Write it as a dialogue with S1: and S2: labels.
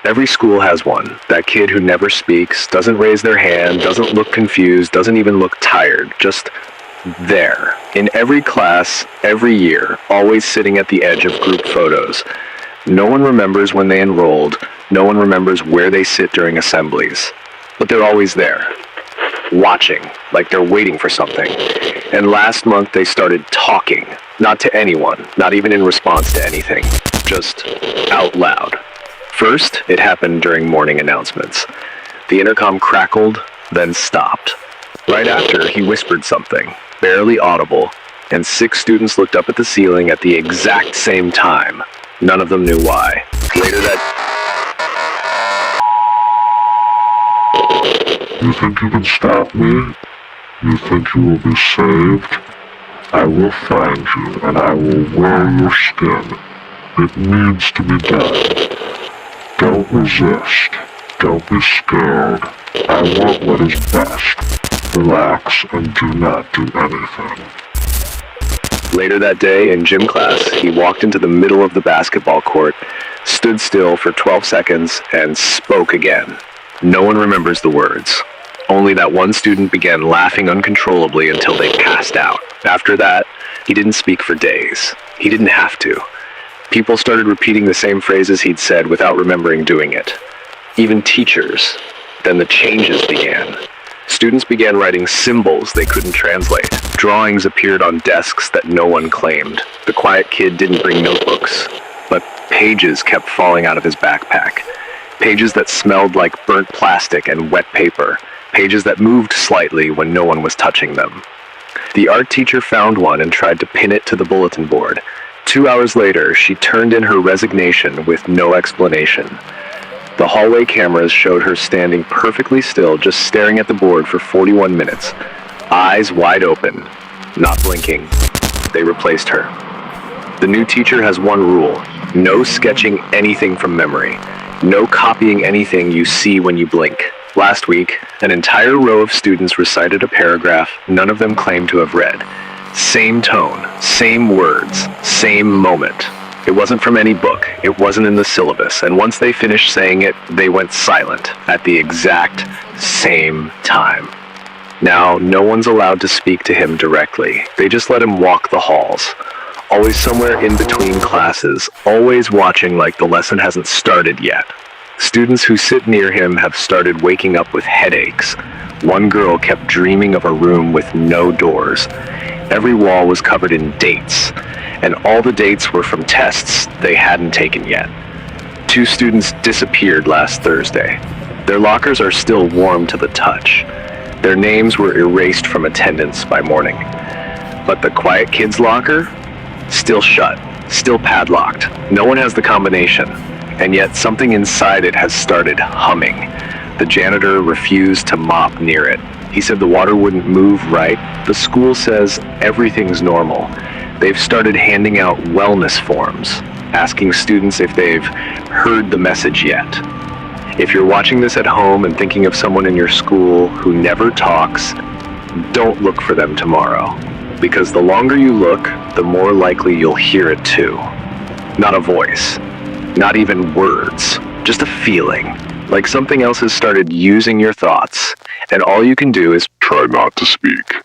S1: Every school has one. That kid who never speaks, doesn't raise their hand, doesn't look confused, doesn't even look tired, just there. In every class, every year, always sitting at the edge of group photos. No one remembers when they enrolled, no one remembers where they sit during assemblies. But they're always there, watching, like they're waiting for something. And last month they started talking, not to anyone, not even in response to anything, just out loud. First, it happened during morning announcements. The intercom crackled, then stopped. Right after, he whispered something, barely audible, and 6 students looked up at the ceiling at the exact same time. None of them knew why. Later that...
S2: You think you can stop me? You think you will be saved? I will find you, and I will wear your skin. It needs to be done. Don't resist. Don't be scared. I want what is best. Relax and do not do anything.
S1: Later that day, in gym class, he walked into the middle of the basketball court, stood still for 12 seconds, and spoke again. No one remembers the words. Only that one student began laughing uncontrollably until they passed out. After that, he didn't speak for days. He didn't have to. People started repeating the same phrases he'd said without remembering doing it. Even teachers. Then the changes began. Students began writing symbols they couldn't translate. Drawings appeared on desks that no one claimed. The quiet kid didn't bring notebooks, but pages kept falling out of his backpack. Pages that smelled like burnt plastic and wet paper. Pages that moved slightly when no one was touching them. The art teacher found one and tried to pin it to the bulletin board. 2 hours later, she turned in her resignation with no explanation. The hallway cameras showed her standing perfectly still, just staring at the board for 41 minutes. Eyes wide open, not blinking. They replaced her. The new teacher has one rule: no sketching anything from memory. No copying anything you see when you blink. Last week, an entire row of students recited a paragraph none of them claimed to have read. Same tone, same words, same moment. It wasn't from any book, it wasn't in the syllabus, and once they finished saying it, they went silent at the exact same time. Now, no one's allowed to speak to him directly. They just let him walk the halls. Always somewhere in between classes, always watching like the lesson hasn't started yet. Students who sit near him have started waking up with headaches. One girl kept dreaming of a room with no doors. Every wall was covered in dates, and all the dates were from tests they hadn't taken yet. 2 students disappeared last Thursday. Their lockers are still warm to the touch. Their names were erased from attendance by morning. But the quiet kid's locker? Still shut, still padlocked. No one has the combination, and yet something inside it has started humming. The janitor refused to mop near it. He said the water wouldn't move right. The school says everything's normal. They've started handing out wellness forms, asking students if they've heard the message yet. If you're watching this at home and thinking of someone in your school who never talks, don't look for them tomorrow. Because the longer you look, the more likely you'll hear it too. Not a voice, not even words, just a feeling. Like something else has started using your thoughts, and all you can do is try not to speak.